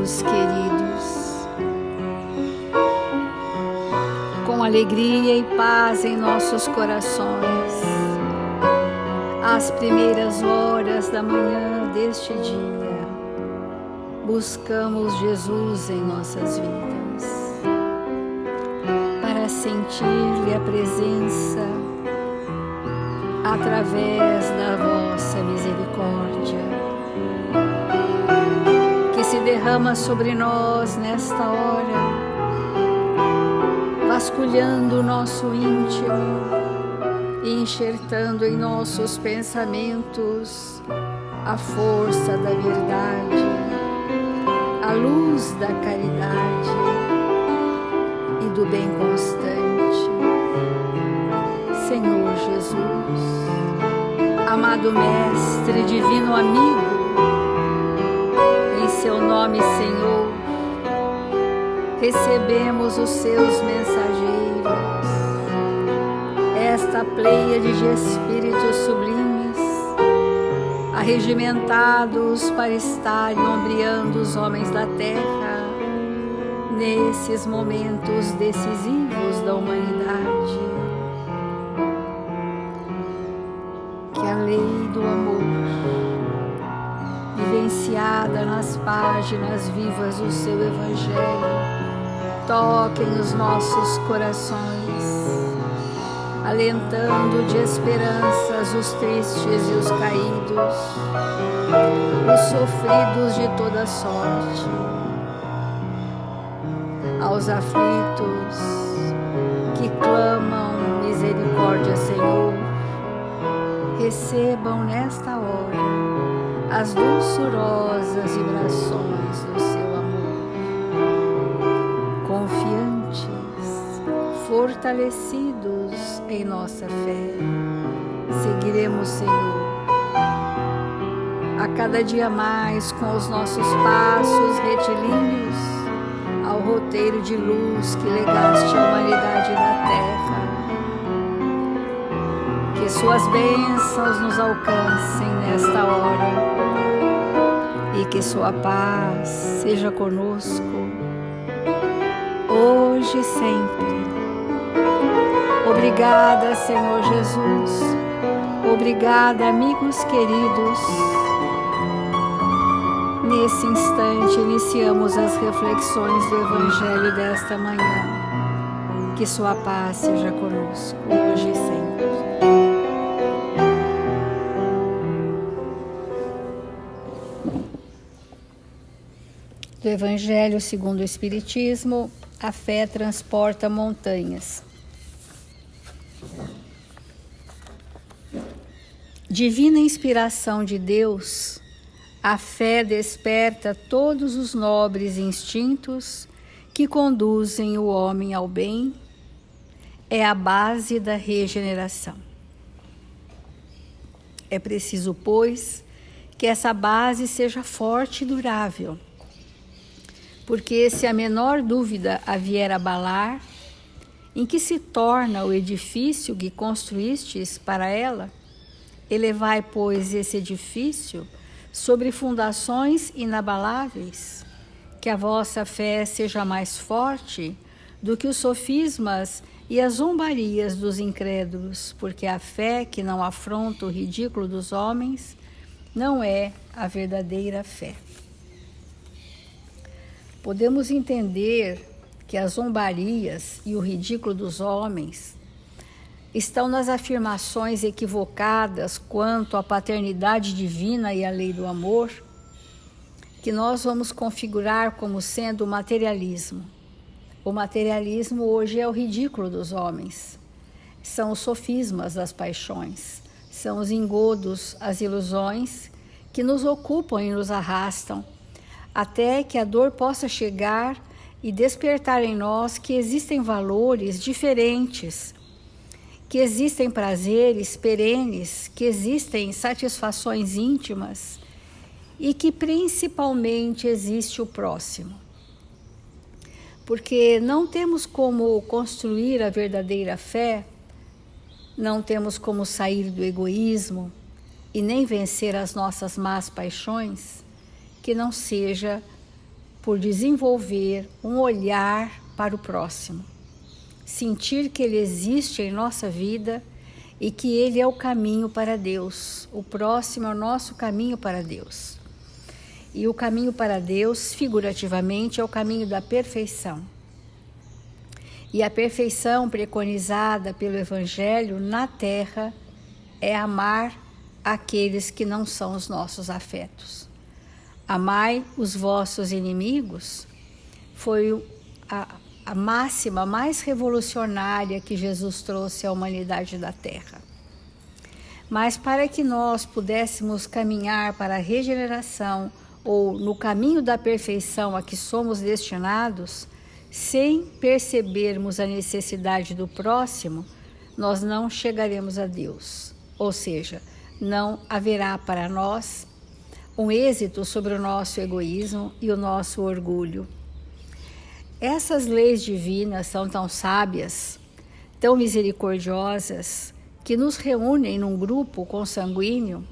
amigos queridos. Com alegria e paz em nossos corações, às primeiras horas da manhã deste dia, buscamos Jesus em nossas vidas, para sentir-lhe a presença através da vossa misericórdia, que se derrama sobre nós nesta hora, vasculhando o nosso íntimo e enxertando em nossos pensamentos a força da verdade, a luz da caridade e do bem constante. Senhor Jesus, amado Mestre, divino amigo, em seu nome, Senhor, recebemos os seus mensageiros, esta pleiade de espíritos sublimes, arregimentados para estarem ombreando os homens da terra nesses momentos decisivos da humanidade. Que a lei do amor, vivenciada nas páginas vivas do seu Evangelho, toque nos nossos corações, alentando de esperanças os tristes e os caídos, os sofridos de toda sorte, aos aflitos que clamam misericórdia, Senhor, recebam nesta hora as doçurosas vibrações do seu amor. Confiantes, fortalecidos em nossa fé, seguiremos, Senhor, a cada dia mais com os nossos passos retilíneos ao roteiro de luz que legaste à humanidade da terra. Que suas bênçãos nos alcancem nesta hora e que sua paz seja conosco hoje e sempre. Obrigada, Senhor Jesus. Obrigada, amigos queridos. Nesse instante, iniciamos as reflexões do Evangelho desta manhã. Que sua paz seja conosco hoje e sempre. Do Evangelho segundo o Espiritismo, a fé transporta montanhas. Divina inspiração de Deus, a fé desperta todos os nobres instintos que conduzem o homem ao bem, é a base da regeneração. É preciso, pois, que essa base seja forte e durável, porque se a menor dúvida a vier abalar, em que se torna o edifício que construístes para ela, elevai, pois, esse edifício sobre fundações inabaláveis, que a vossa fé seja mais forte do que os sofismas e as zombarias dos incrédulos, porque a fé que não afronta o ridículo dos homens não é a verdadeira fé. Podemos entender que as zombarias e o ridículo dos homens estão nas afirmações equivocadas quanto à paternidade divina e à lei do amor, que nós vamos configurar como sendo o materialismo. O materialismo hoje é o ridículo dos homens, são os sofismas das paixões, são os engodos, as ilusões que nos ocupam e nos arrastam, até que a dor possa chegar e despertar em nós que existem valores diferentes, que existem prazeres perenes, que existem satisfações íntimas e que principalmente existe o próximo. Porque não temos como construir a verdadeira fé, não temos como sair do egoísmo e nem vencer as nossas más paixões, que não seja por desenvolver um olhar para o próximo, sentir que ele existe em nossa vida e que ele é o caminho para Deus. O próximo é o nosso caminho para Deus. E o caminho para Deus, figurativamente, é o caminho da perfeição. E a perfeição preconizada pelo Evangelho na terra é amar aqueles que não são os nossos afetos. Amai os vossos inimigos foi a máxima mais revolucionária que Jesus trouxe à humanidade da terra. Mas para que nós pudéssemos caminhar para a regeneração ou no caminho da perfeição a que somos destinados, sem percebermos a necessidade do próximo, nós não chegaremos a Deus. Ou seja, não haverá para nós um êxito sobre o nosso egoísmo e o nosso orgulho. Essas leis divinas são tão sábias, tão misericordiosas, que nos reúnem num grupo consanguíneo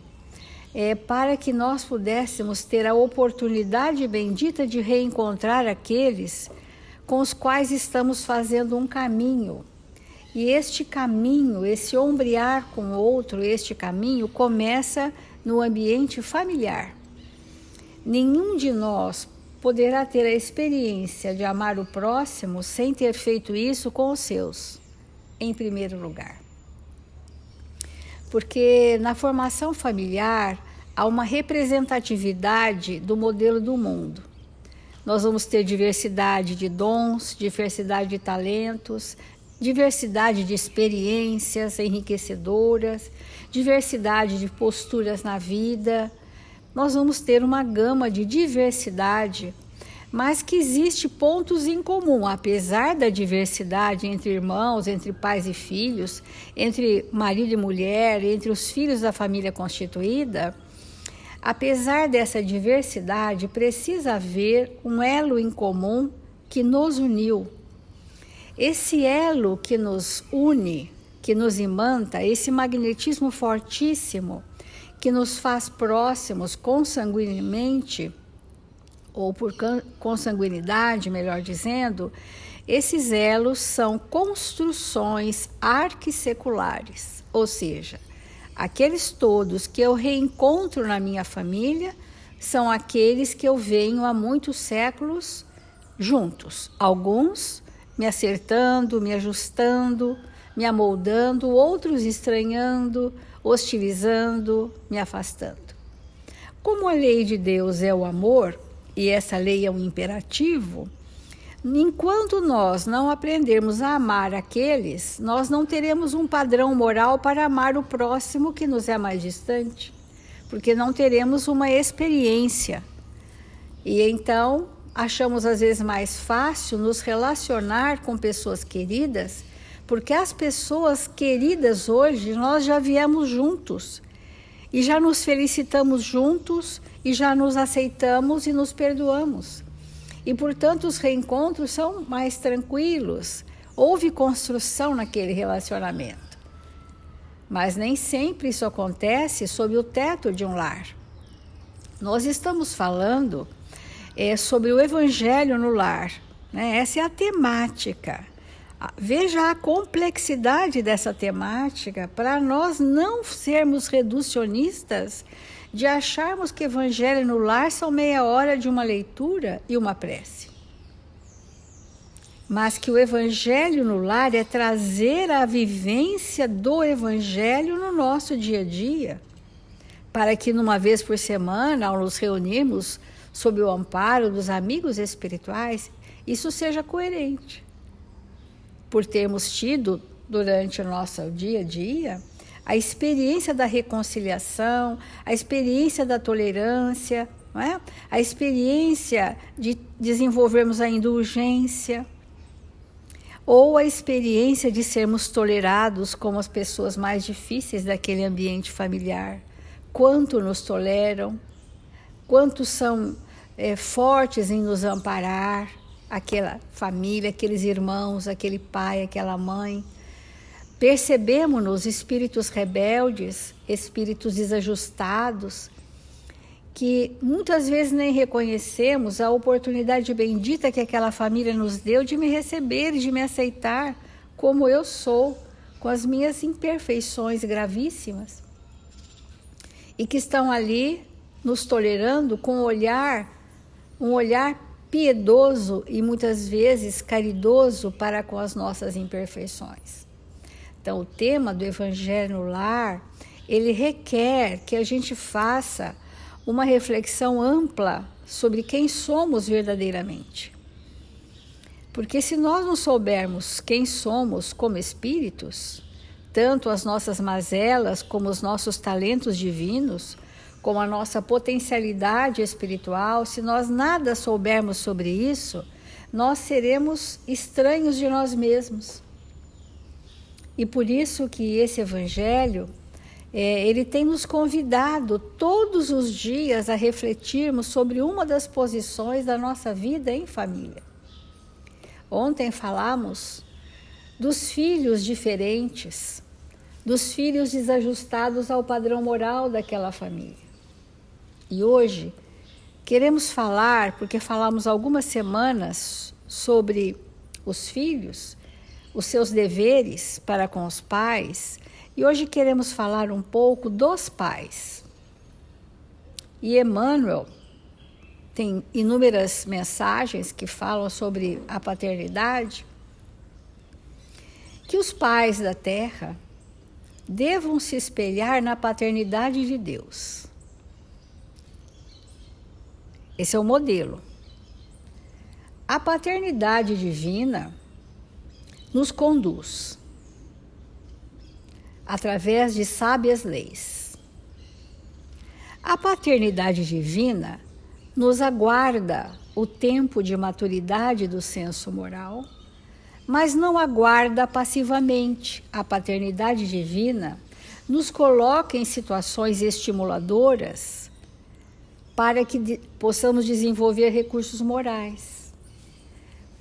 para que nós pudéssemos ter a oportunidade bendita de reencontrar aqueles com os quais estamos fazendo um caminho. E este caminho, esse ombrear com o outro, este caminho começa no ambiente familiar. Nenhum de nós poderá ter a experiência de amar o próximo sem ter feito isso com os seus, em primeiro lugar. Porque na formação familiar há uma representatividade do modelo do mundo. Nós vamos ter diversidade de dons, diversidade de talentos, diversidade de experiências enriquecedoras, diversidade de posturas na vida. Nós vamos ter uma gama de diversidade, mas que existe pontos em comum, apesar da diversidade entre irmãos, entre pais e filhos, entre marido e mulher, entre os filhos da família constituída. Apesar dessa diversidade, precisa haver um elo em comum que nos uniu. Esse elo que nos une, que nos imanta, esse magnetismo fortíssimo que nos faz próximos consanguinemente, ou por consanguinidade, melhor dizendo, esses elos são construções arquisseculares, ou seja, aqueles todos que eu reencontro na minha família são aqueles que eu venho há muitos séculos juntos. Alguns me acertando, me ajustando, me amoldando, outros estranhando, hostilizando, me afastando. Como a lei de Deus é o amor, e essa lei é um imperativo, enquanto nós não aprendermos a amar aqueles, nós não teremos um padrão moral para amar o próximo que nos é mais distante, porque não teremos uma experiência. E então, achamos às vezes mais fácil nos relacionar com pessoas queridas, porque as pessoas queridas hoje, nós já viemos juntos, e já nos felicitamos juntos, e já nos aceitamos e nos perdoamos. E, portanto, os reencontros são mais tranquilos. Houve construção naquele relacionamento. Mas nem sempre isso acontece sob o teto de um lar. Nós estamos falando sobre o Evangelho no lar, né? Essa é a temática. Veja a complexidade dessa temática para nós não sermos reducionistas de acharmos que Evangelho no lar são meia hora de uma leitura e uma prece. Mas que o Evangelho no lar é trazer a vivência do Evangelho no nosso dia a dia, para que numa vez por semana, ao nos reunirmos sob o amparo dos amigos espirituais, isso seja coerente. Por termos tido, durante o nosso dia a dia, a experiência da reconciliação, a experiência da tolerância, não é? A experiência de desenvolvermos a indulgência, ou a experiência de sermos tolerados como as pessoas mais difíceis daquele ambiente familiar. Quanto nos toleram, quantos são fortes em nos amparar, aquela família, aqueles irmãos, aquele pai, aquela mãe. Percebemos-nos espíritos rebeldes, espíritos desajustados, que muitas vezes nem reconhecemos a oportunidade bendita que aquela família nos deu de me receber e de me aceitar como eu sou, com as minhas imperfeições gravíssimas, e que estão ali nos tolerando com um olhar piedoso e muitas vezes caridoso para com as nossas imperfeições. Então, o tema do Evangelho no Lar, ele requer que a gente faça uma reflexão ampla sobre quem somos verdadeiramente. Porque se nós não soubermos quem somos como espíritos, tanto as nossas mazelas como os nossos talentos divinos, como a nossa potencialidade espiritual, se nós nada soubermos sobre isso, nós seremos estranhos de nós mesmos. E por isso que esse Evangelho, ele tem nos convidado todos os dias a refletirmos sobre uma das posições da nossa vida em família. Ontem falamos dos filhos diferentes, dos filhos desajustados ao padrão moral daquela família. E hoje queremos falar, porque falamos algumas semanas sobre os filhos, os seus deveres para com os pais, e hoje queremos falar um pouco dos pais. E Emmanuel tem inúmeras mensagens que falam sobre a paternidade, que os pais da Terra devam se espelhar na paternidade de Deus. Esse é o modelo. A paternidade divina nos conduz através de sábias leis. A paternidade divina nos aguarda o tempo de maturidade do senso moral, mas não aguarda passivamente. A paternidade divina nos coloca em situações estimuladoras para que possamos desenvolver recursos morais.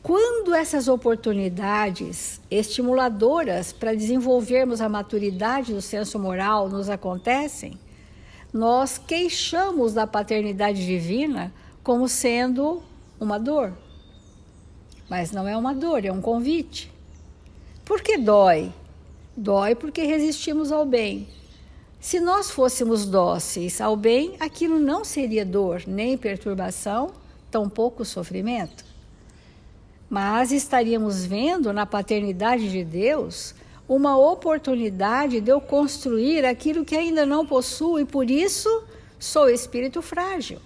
Quando essas oportunidades estimuladoras para desenvolvermos a maturidade do senso moral nos acontecem, nós queixamos da paternidade divina como sendo uma dor. Mas não é uma dor, é um convite. Por que dói? Dói porque resistimos ao bem. Se nós fôssemos dóceis ao bem, aquilo não seria dor, nem perturbação, tampouco sofrimento. Mas estaríamos vendo na paternidade de Deus uma oportunidade de eu construir aquilo que ainda não possuo e por isso sou espírito frágil.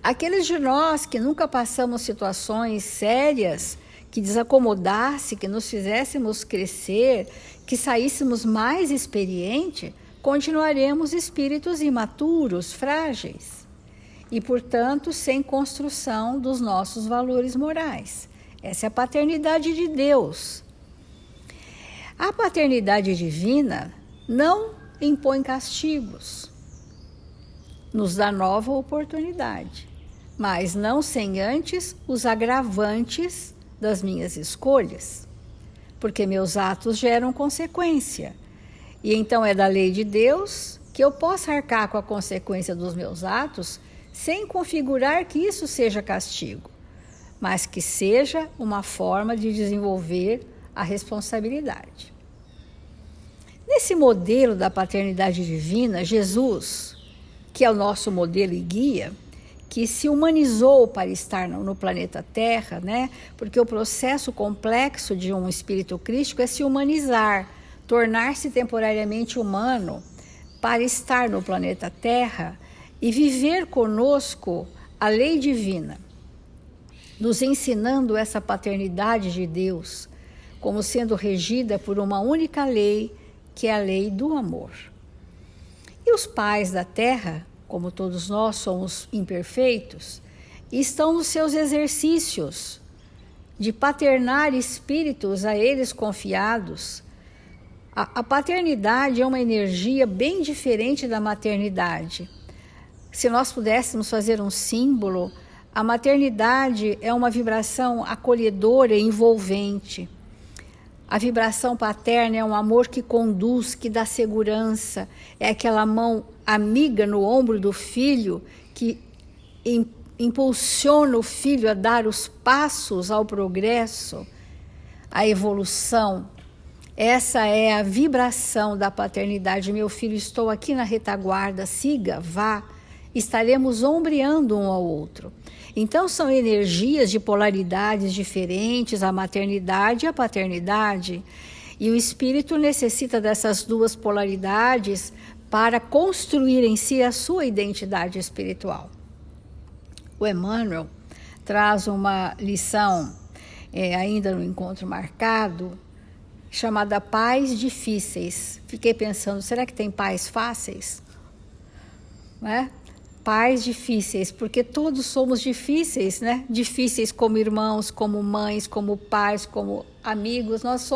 Aqueles de nós que nunca passamos situações sérias, que desacomodasse, que nos fizéssemos crescer, que saíssemos mais experientes, continuaremos espíritos imaturos, frágeis e, portanto, sem construção dos nossos valores morais. Essa é a paternidade de Deus. A paternidade divina não impõe castigos, nos dá nova oportunidade, mas não sem antes os agravantes das minhas escolhas, porque meus atos geram consequência. E então é da lei de Deus que eu possa arcar com a consequência dos meus atos sem configurar que isso seja castigo, mas que seja uma forma de desenvolver a responsabilidade. Nesse modelo da paternidade divina, Jesus, que é o nosso modelo e guia, que se humanizou para estar no planeta Terra, né? Porque o processo complexo de um espírito crístico é se humanizar, tornar-se temporariamente humano para estar no planeta Terra e viver conosco a lei divina, nos ensinando essa paternidade de Deus como sendo regida por uma única lei, que é a lei do amor. E os pais da Terra, como todos nós somos imperfeitos, estão nos seus exercícios de paternar espíritos a eles confiados. A paternidade é uma energia bem diferente da maternidade. Se nós pudéssemos fazer um símbolo, a maternidade é uma vibração acolhedora e envolvente. A vibração paterna é um amor que conduz, que dá segurança. É aquela mão amiga no ombro do filho que impulsiona o filho a dar os passos ao progresso, à evolução. Essa é a vibração da paternidade. Meu filho, estou aqui na retaguarda, siga, vá. Estaremos ombreando um ao outro. Então são energias de polaridades diferentes, a maternidade e a paternidade. E o espírito necessita dessas duas polaridades para construir em si a sua identidade espiritual. O Emmanuel traz uma lição, ainda no encontro marcado, chamada pais difíceis. Fiquei pensando, será que tem pais fáceis? Né? Pais difíceis, porque todos somos difíceis, né? Difíceis como irmãos, como mães, como pais, como amigos. Nós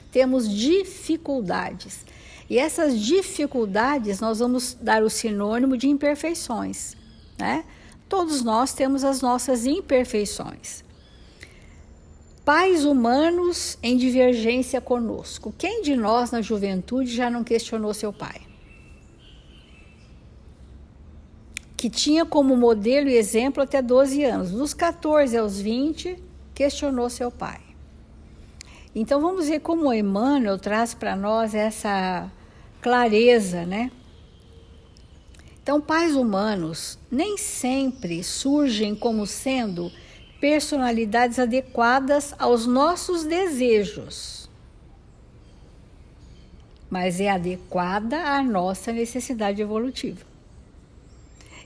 temos dificuldades. E essas dificuldades nós vamos dar o sinônimo de imperfeições, né? Todos nós temos as nossas imperfeições. Pais humanos em divergência conosco. Quem de nós na juventude já não questionou seu pai? Que tinha como modelo e exemplo até 12 anos. Dos 14 aos 20, questionou seu pai. Então vamos ver como o Emmanuel traz para nós essa clareza, né? Então, pais humanos nem sempre surgem como sendo personalidades adequadas aos nossos desejos, mas é adequada à nossa necessidade evolutiva.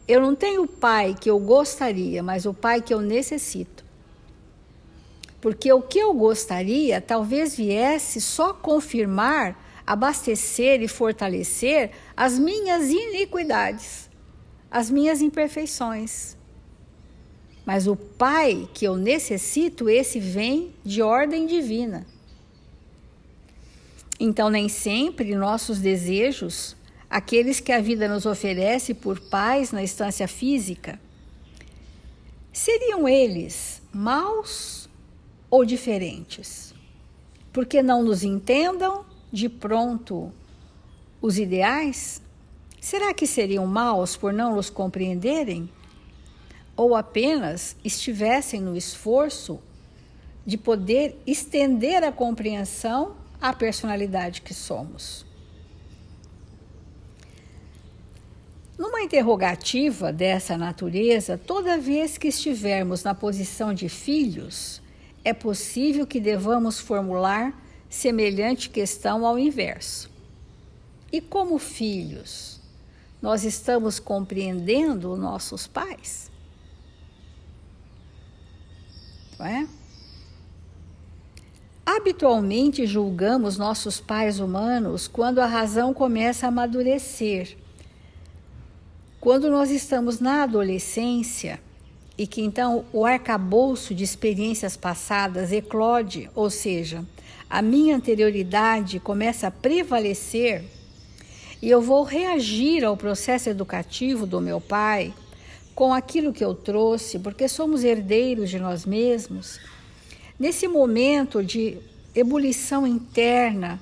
Eu não tenho o pai que eu gostaria, mas o pai que eu necessito. Porque o que eu gostaria talvez viesse só confirmar, abastecer e fortalecer as minhas iniquidades, as minhas imperfeições. Mas o pai que eu necessito, esse vem de ordem divina. Então, nem sempre nossos desejos, aqueles que a vida nos oferece por pais na instância física, seriam eles maus ou diferentes? Porque não nos entendam de pronto os ideais? Será que seriam maus por não nos compreenderem? Ou apenas estivessem no esforço de poder estender a compreensão à personalidade que somos? Numa interrogativa dessa natureza, toda vez que estivermos na posição de filhos, é possível que devamos formular semelhante questão ao inverso. E como filhos, nós estamos compreendendo nossos pais? Não é? Habitualmente julgamos nossos pais humanos quando a razão começa a amadurecer. Quando nós estamos na adolescência e que então o arcabouço de experiências passadas eclode, ou seja, a minha anterioridade começa a prevalecer e eu vou reagir ao processo educativo do meu pai com aquilo que eu trouxe, porque somos herdeiros de nós mesmos. Nesse momento de ebulição interna,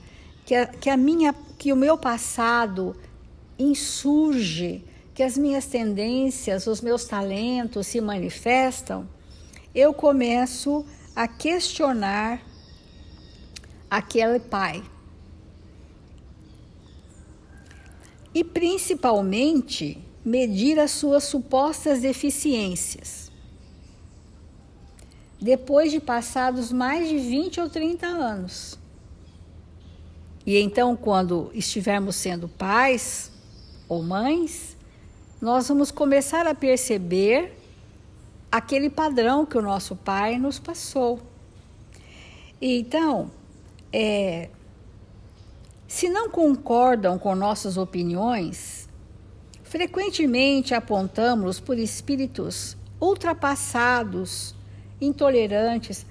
que o meu passado insurge, que as minhas tendências, os meus talentos se manifestam, eu começo a questionar aquele pai. E principalmente medir as suas supostas deficiências. Depois de passados mais de 20 ou 30 anos. E então, quando estivermos sendo pais ou mães, nós vamos começar a perceber aquele padrão que o nosso pai nos passou. E então, se não concordam com nossas opiniões, frequentemente apontamos-los por espíritos ultrapassados, intolerantes.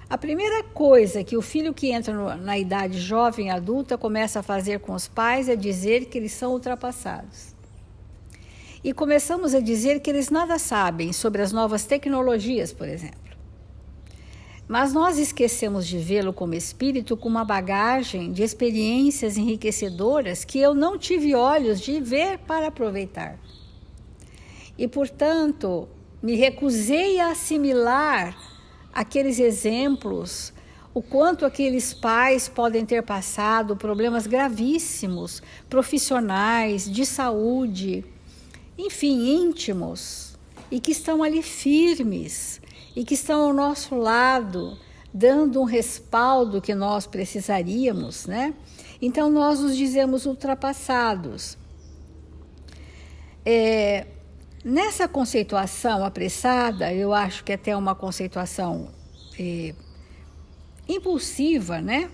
A primeira coisa que o filho que entra na idade jovem adulta começa a fazer com os pais é dizer que eles são ultrapassados. E começamos a dizer que eles nada sabem sobre as novas tecnologias, por exemplo. Mas nós esquecemos de vê-lo como espírito com uma bagagem de experiências enriquecedoras que eu não tive olhos de ver para aproveitar. E, portanto, me recusei a assimilar aqueles exemplos, o quanto aqueles pais podem ter passado problemas gravíssimos, profissionais, de saúde, enfim, íntimos, e que estão ali firmes, e que estão ao nosso lado, dando um respaldo que nós precisaríamos, né? Então, nós nos dizemos ultrapassados. Nessa conceituação apressada, eu acho que até uma conceituação impulsiva, né?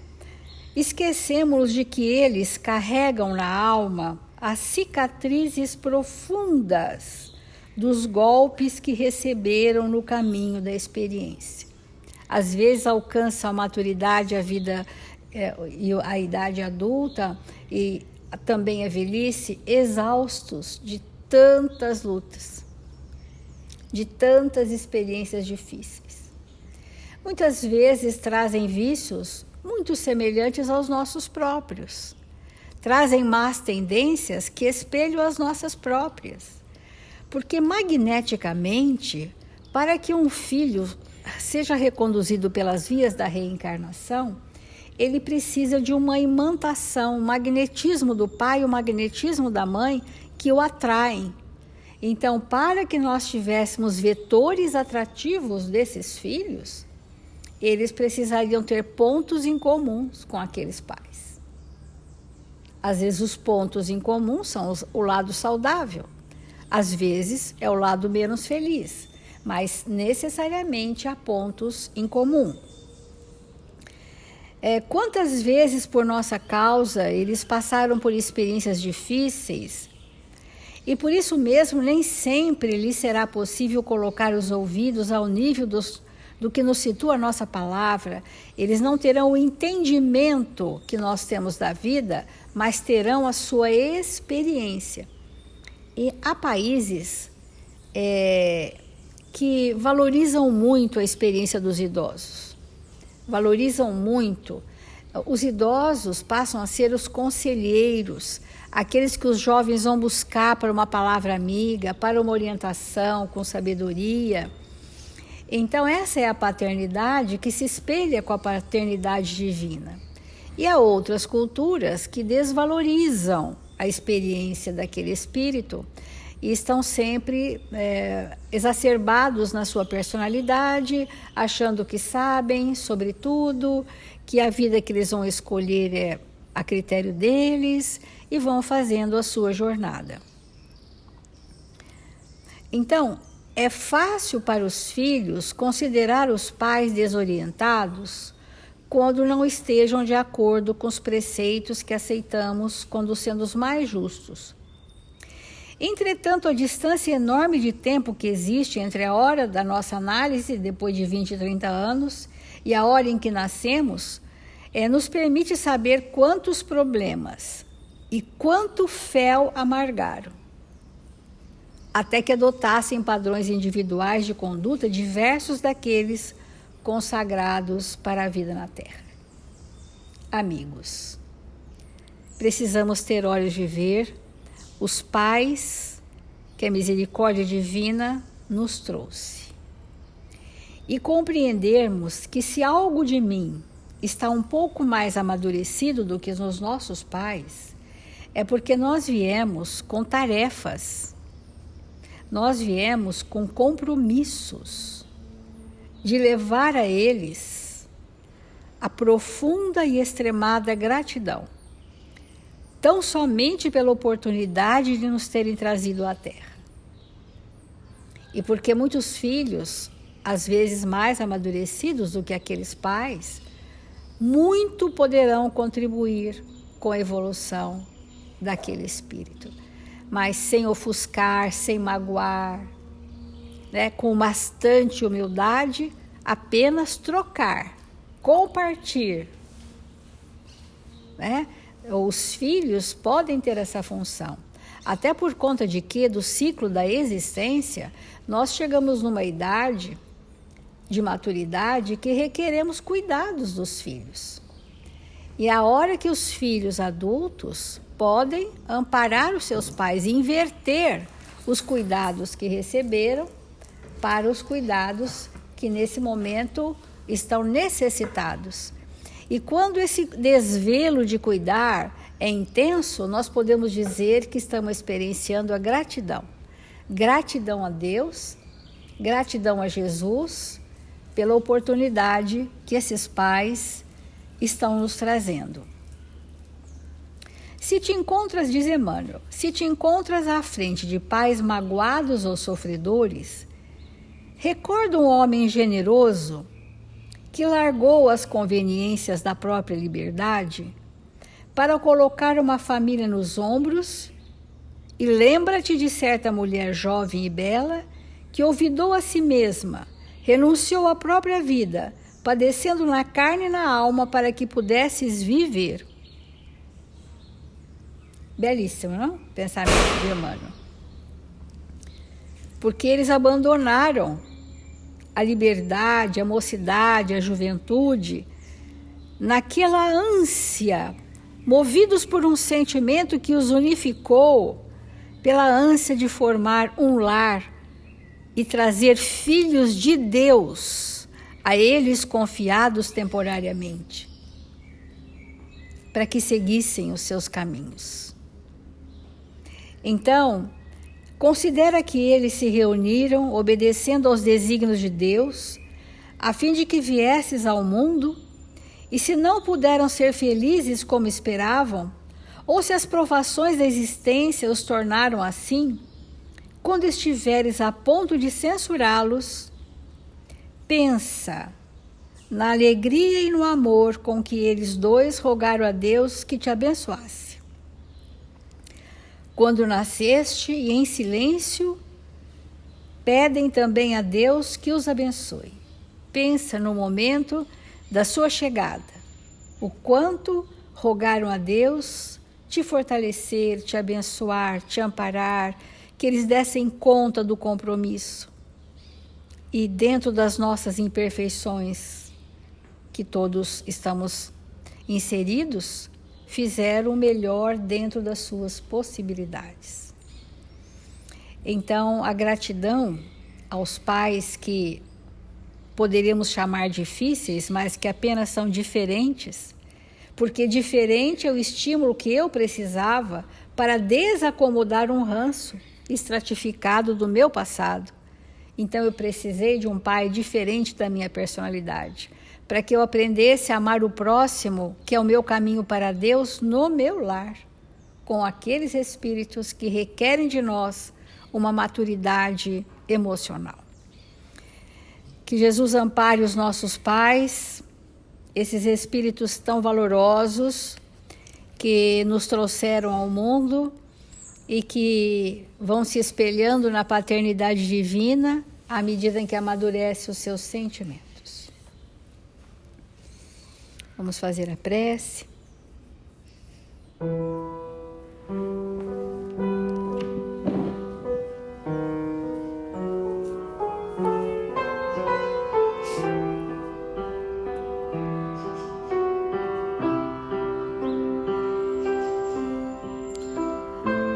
Esquecemos de que eles carregam na alma as cicatrizes profundas dos golpes que receberam no caminho da experiência. Às vezes alcançam a maturidade, a vida e a idade adulta e também a velhice, exaustos de tantas lutas, de tantas experiências difíceis. Muitas vezes trazem vícios muito semelhantes aos nossos próprios. Trazem más tendências que espelham as nossas próprias. Porque magneticamente, para que um filho seja reconduzido pelas vias da reencarnação, ele precisa de uma imantação, um magnetismo do pai e o magnetismo da mãe que o atraem. Então, para que nós tivéssemos vetores atrativos desses filhos, eles precisariam ter pontos em comuns com aqueles pais. Às vezes os pontos em comum são o lado saudável. Às vezes é o lado menos feliz, mas necessariamente há pontos em comum. Quantas vezes por nossa causa eles passaram por experiências difíceis e por isso mesmo nem sempre lhes será possível colocar os ouvidos ao nível do que nos situa a nossa palavra. Eles não terão o entendimento que nós temos da vida, mas terão a sua experiência. E há países que valorizam muito a experiência dos idosos. Valorizam muito. Os idosos passam a ser os conselheiros, aqueles que os jovens vão buscar para uma palavra amiga, para uma orientação com sabedoria. Então, essa é a paternidade que se espelha com a paternidade divina. E há outras culturas que desvalorizam a experiência daquele espírito e estão sempre exacerbados na sua personalidade, achando que sabem sobre tudo, que a vida que eles vão escolher é a critério deles e vão fazendo a sua jornada. Então, é fácil para os filhos considerar os pais desorientados quando não estejam de acordo com os preceitos que aceitamos como sendo os mais justos. Entretanto, a distância enorme de tempo que existe entre a hora da nossa análise, depois de 20, 30 anos, e a hora em que nascemos, nos permite saber quantos problemas e quanto fel amargaram, até que adotassem padrões individuais de conduta diversos daqueles consagrados para a vida na Terra. Amigos, precisamos ter olhos de ver os pais que a misericórdia divina nos trouxe e compreendermos que se algo de mim está um pouco mais amadurecido do que os nossos pais, é porque nós viemos com tarefas, nós viemos com compromissos de levar a eles a profunda e extremada gratidão, tão somente pela oportunidade de nos terem trazido à Terra. E porque muitos filhos, às vezes mais amadurecidos do que aqueles pais, muito poderão contribuir com a evolução daquele espírito, mas sem ofuscar, sem magoar, com bastante humildade, apenas trocar, compartilhar. Os filhos podem ter essa função, até por conta de que, do ciclo da existência, nós chegamos numa idade de maturidade que requeremos cuidados dos filhos. E a hora que os filhos adultos podem amparar os seus pais e inverter os cuidados que receberam para os cuidados que nesse momento estão necessitados. E quando esse desvelo de cuidar é intenso, nós podemos dizer que estamos experienciando a gratidão. Gratidão a Deus, gratidão a Jesus, pela oportunidade que esses pais estão nos trazendo. Se te encontras, diz Emmanuel, se te encontras à frente de pais magoados ou sofredores, recorda um homem generoso que largou as conveniências da própria liberdade para colocar uma família nos ombros, e lembra-te de certa mulher jovem e bela que olvidou a si mesma, renunciou à própria vida, padecendo na carne e na alma para que pudesses viver. Belíssimo, não? Pensamento de Emmanuel. Porque eles abandonaram a liberdade, a mocidade, a juventude, naquela ânsia, movidos por um sentimento que os unificou, pela ânsia de formar um lar e trazer filhos de Deus a eles confiados temporariamente, para que seguissem os seus caminhos. Então, considera que eles se reuniram obedecendo aos desígnios de Deus, a fim de que viesses ao mundo, e se não puderam ser felizes como esperavam, ou se as provações da existência os tornaram assim, quando estiveres a ponto de censurá-los, pensa na alegria e no amor com que eles dois rogaram a Deus que te abençoasse. Quando nasceste e em silêncio, pedem também a Deus que os abençoe. Pensa no momento da sua chegada, o quanto rogaram a Deus te fortalecer, te abençoar, te amparar, que eles dessem conta do compromisso. E dentro das nossas imperfeições, que todos estamos inseridos, fizeram o melhor dentro das suas possibilidades. Então, a gratidão aos pais que poderíamos chamar difíceis, mas que apenas são diferentes, porque diferente é o estímulo que eu precisava para desacomodar um ranço estratificado do meu passado. Então eu precisei de um pai diferente da minha personalidade, para que eu aprendesse a amar o próximo, que é o meu caminho para Deus, no meu lar, com aqueles espíritos que requerem de nós uma maturidade emocional. Que Jesus ampare os nossos pais, esses espíritos tão valorosos que nos trouxeram ao mundo e que vão se espelhando na paternidade divina à medida em que amadurece os seus sentimentos. Vamos fazer a prece.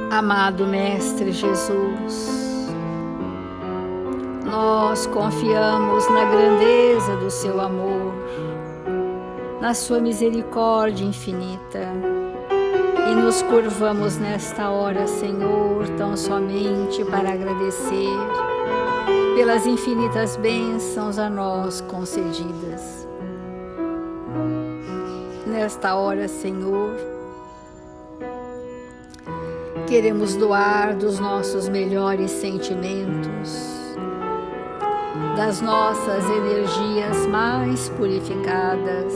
Amado Mestre Jesus, nós confiamos na grandeza do seu amor, na sua misericórdia infinita, e nos curvamos nesta hora, Senhor, tão somente para agradecer pelas infinitas bênçãos a nós concedidas. Nesta hora, Senhor, queremos doar dos nossos melhores sentimentos, das nossas energias mais purificadas,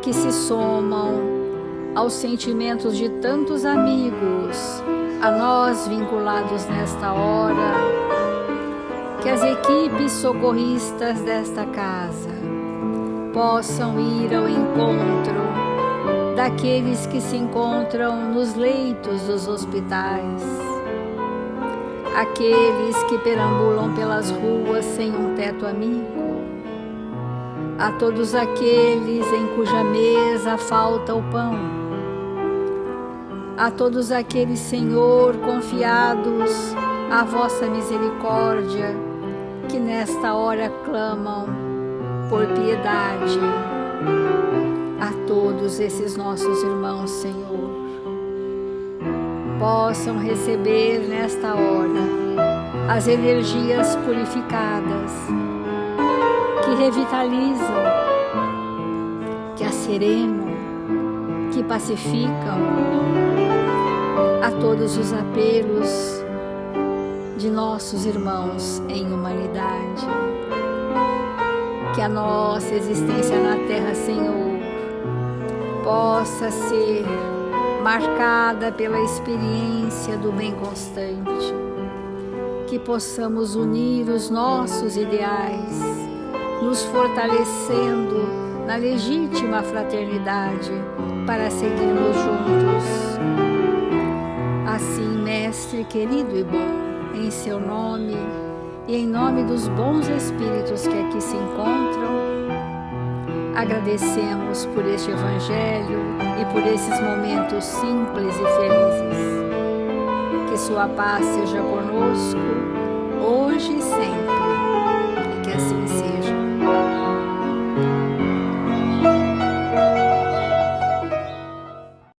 que se somam aos sentimentos de tantos amigos, a nós vinculados nesta hora, que as equipes socorristas desta casa possam ir ao encontro daqueles que se encontram nos leitos dos hospitais, aqueles que perambulam pelas ruas sem um teto amigo, a todos aqueles em cuja mesa falta o pão, a todos aqueles, Senhor, confiados à vossa misericórdia, que nesta hora clamam por piedade, a todos esses nossos irmãos, Senhor, possam receber nesta hora as energias purificadas que revitalizam, que asserenam, que pacificam a todos os apelos de nossos irmãos em humanidade. Que a nossa existência na Terra, Senhor, possa ser marcada pela experiência do bem constante, que possamos unir os nossos ideais, nos fortalecendo na legítima fraternidade para seguirmos juntos. Assim, Mestre querido e bom, em seu nome e em nome dos bons espíritos que aqui se encontram, agradecemos por este Evangelho e por esses momentos simples e felizes. Que sua paz seja conosco, hoje e sempre, e que assim seja.